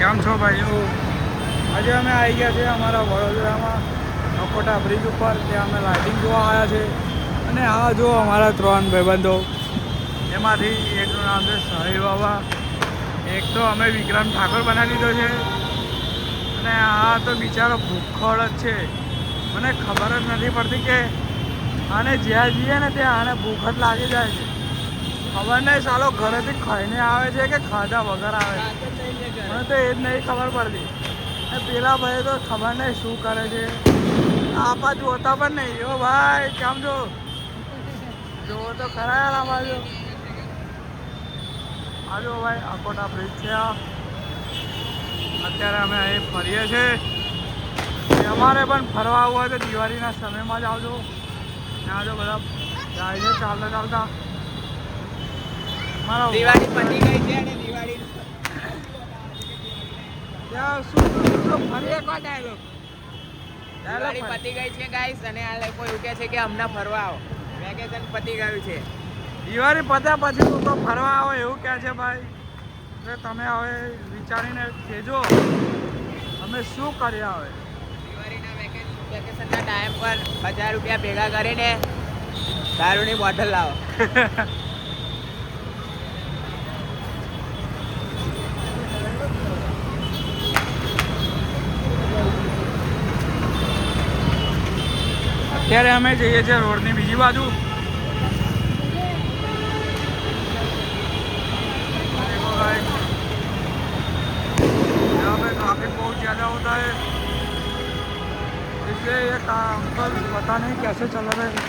કેમ છો ભાઈઓ? આજે અમે આવી ગયા છે અમારા વડોદરામાં અકોટા બ્રિજ ઉપર. ત્યાં અમે લાઇટિંગ જોવા આવ્યા છે. અને આ જો અમારા 3 ભાઈબંધો, એમાંથી એકનું નામ છે સાહિલ બાબા, એક તો અમે વિક્રમ ઠાકોર બનાવી દીધો છે, અને આ તો બિચારો ભૂખોળ જ છે. મને ખબર જ નથી પડતી કે આને જ્યાં જઈએ ને ત્યાં આને ભૂખ જ લાગી જાય છે. ખબર નહીં સાલો ઘરેથી ખાઈને આવે છે કે ખાધા વગર આવે છે, મને તો એ જ નહીં ખબર પડતી. અને પેલા ભાઈ તો ખબર નહીં શું કરે છે, આપા જોતા પણ નહીં. ઓ ભાઈ કેમ છો? જોવો તો ખરા યાર આ બાજુ. આજો ભાઈ અકોટા બ્રિજ છે આ. અત્યારે અમે અહીં ફરીએ છીએ. અમારે પણ ફરવા આવવું હોય તો દિવાળીના સમયમાં જ આવજો. ત્યાં જો બધા જાય છે ચાલતા ચાલતા. દિવાળી પતી ગઈ છે અને દિવાળી ત્યાં શું ફરી એક વાર ડાયલોગ. દિવાળી પતી ગઈ છે ગાઈસ, અને આ લોકો એવું કહે છે કે હમણાં ફરવા આવો. વેકેશન પતી ગયું છે. દિવાળી પત્યા પછી તું તો ફરવા આવો એવું કહે છે ભાઈ. એટલે તમે હવે વિચારીને કહેજો અમે શું કર્યા હવે. દિવાળીના વેકેશનના ટાઈમ પર 1000 રૂપિયા ભેગા કરીને દારૂની બોટલ લાવો. અત્યારે અમે જઈએ છીએ રોડની બીજી બાજુ. यहाँ पे ट्रैफिक बहुत ज़्यादा होता है, इसलिए ये अंकल पता नहीं कैसे चल रहे हैं.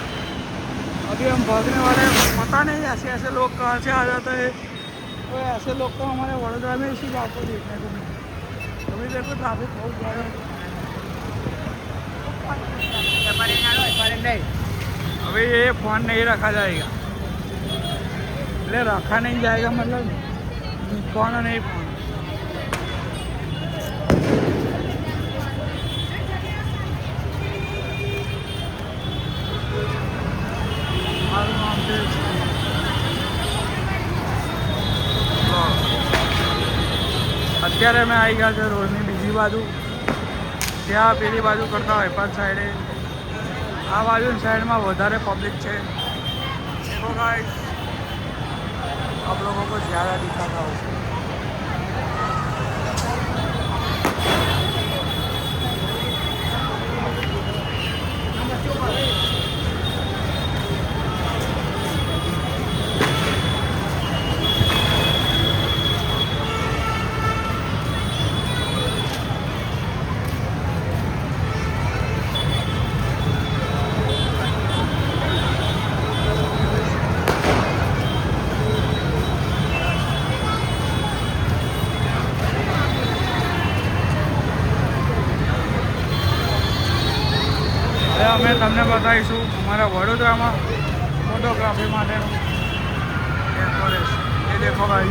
अभी हम भागने वाले हैं, पता नहीं ऐसे ऐसे लोग कहाँ से आ जाते हैं. तो ऐसे लोग तो हमारे वडोदरा में इसी बात को देखने को मिले. अभी देखो ट्रैफिक बहुत ज़्यादा है. अभी ये फ़ोन नहीं रखा जाएगा, ले रखा नहीं जाएगा मतलब फ़ोन नहीं फ़ोन. અત્યારે અમે આવી ગયા છે રોડની બીજી બાજુ. ત્યાં પેલી બાજુ કરતા વેપાર સાઈડે આ બાજુની સાઈડમાં વધારે પબ્લિક છે. देखो गाइस, आप लोगों को ज़्यादा दिखाता हूँ. અમે તમને બતાવીશું અમારા વડોદરામાં ફોટોગ્રાફી માટેનું ડેકોરેશન. ये देखो भाई,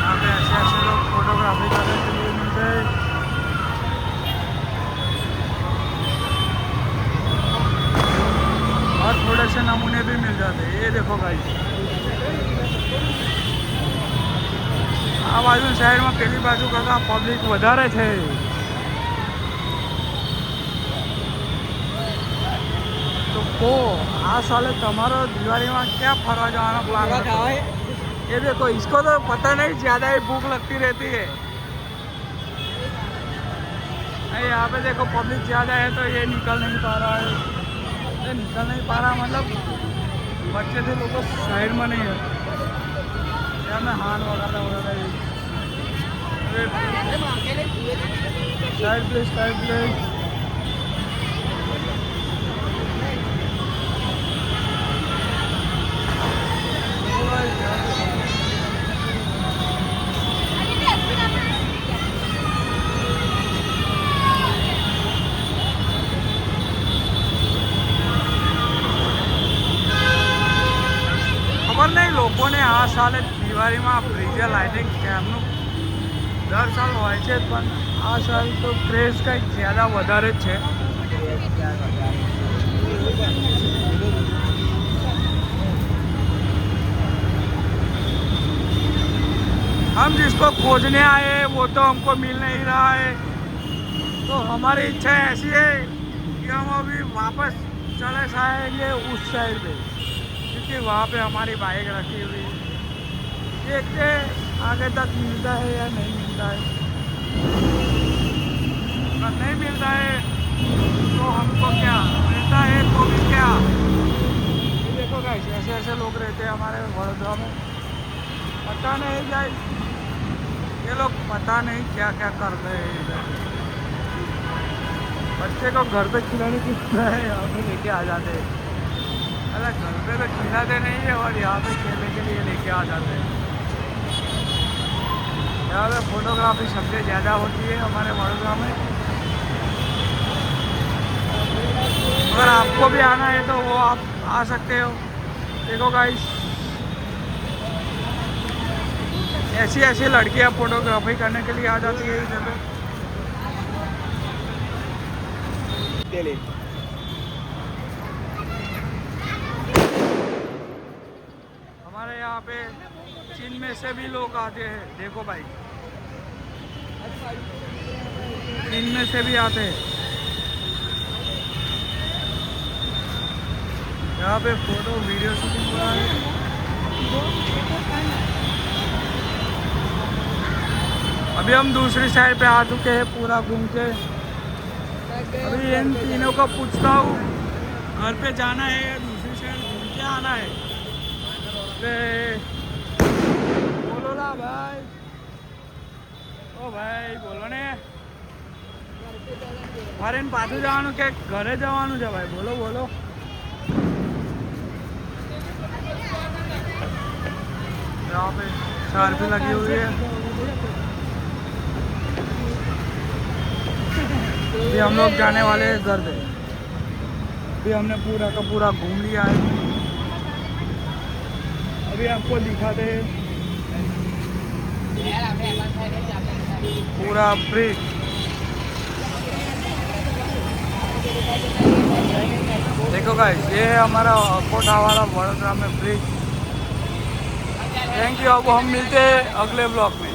यहाँ पे ऐसे ऐसे लोग फोटोग्राफी करने के लिए मिलते हैं. और थोड़े से नमूने भी मिल जाते हैं. ये देखो भाई, આ બાજુ સાઈડમાં પેલી બાજુ કરતાં પબ્લિક વધારે છે. तो आ साले तुम्हारा दिवाली में क्या फरवा जाना प्लान है? ये देखो, इसको तो पता नहीं, ज़्यादा ही भूख लगती रहती है. यहाँ पे देखो पब्लिक ज़्यादा है तो ये निकल नहीं पा रहा है. ये निकल नहीं पा रहा मतलब बच्चे थे लोग साइड में नहीं है. क्या मैं हाथ वगैरह साइड प्लीज, साइड प्लीज. ખબર નહીં લોકોને આ સાલે દિવાળીમાં બ્રિજે લાઇટિંગ કેમનું દર સાલ હોય છે, પણ આ સાલ તો ક્રેઝ કંઈક જ્યાદા વધારે જ છે. हम जिसको खोजने आए वो तो हमको मिल नहीं रहा है, तो हमारी इच्छा ऐसी है कि हम अभी वापस चले जाएंगे उस साइड पे, क्योंकि वहाँ पे हमारी बाइक रखी हुई है। देखते हैं आगे तक मिलता है या नहीं मिलता है। अगर नहीं मिलता है तो हमको क्या मिलता है, तो भी क्या। ये देखो गाइस, ऐसे ऐसे लोग रहते हैं हमारे वडोदरा में, पता नहीं गाइस ये लोग पता नहीं क्या क्या कर रहे हैं इधर। बच्चे को घर पे खिलाने की है, यहाँ पे लेके आ जाते हैं। अरे घर पे तो खिलाते नहीं है और यहाँ पे खेलने के लिए लेके आ जाते हैं। यहाँ पे फोटोग्राफी सबसे ज़्यादा होती है हमारे वडोदरा में। अगर आपको भी आना है तो वो आप आ सकते हो। देखो गाइस, ऐसी ऐसी लड़कियां फोटोग्राफी करने के लिए आ जाती है इधर पे। हमारे यहाँ पे चीन में से भी लोग आते हैं। देखो भाई, चीन में से भी आते हैं यहाँ पे फोटो वीडियो शूटिंग हो रहा है। अभी हम दूसरी साइड पे आ चुके हैं पूरा घूम के। अभी इन तीनों को पूछता हूँ घर पे जाना है या दूसरी साइड घूम के आना है। बोलो ना भाई, ओ भाई बोलो ने। મારે એને પાછું જવાનું કે ઘરે જવાનું છે ભાઈ? બોલો બોલો। यहाँ पे शार्पी लगी हुई है। अभी हम लोग जाने वाले हैं घर पे। अभी हमने पूरा का पूरा घूम लिया है। अभी आपको दिखाते हैं पूरा ब्रिज। देखो गाइस, ये है हमारा कोटा वाला वडोदरा में ब्रिज। Thank you. अब हम मिलते हैं अगले ब्लॉग में।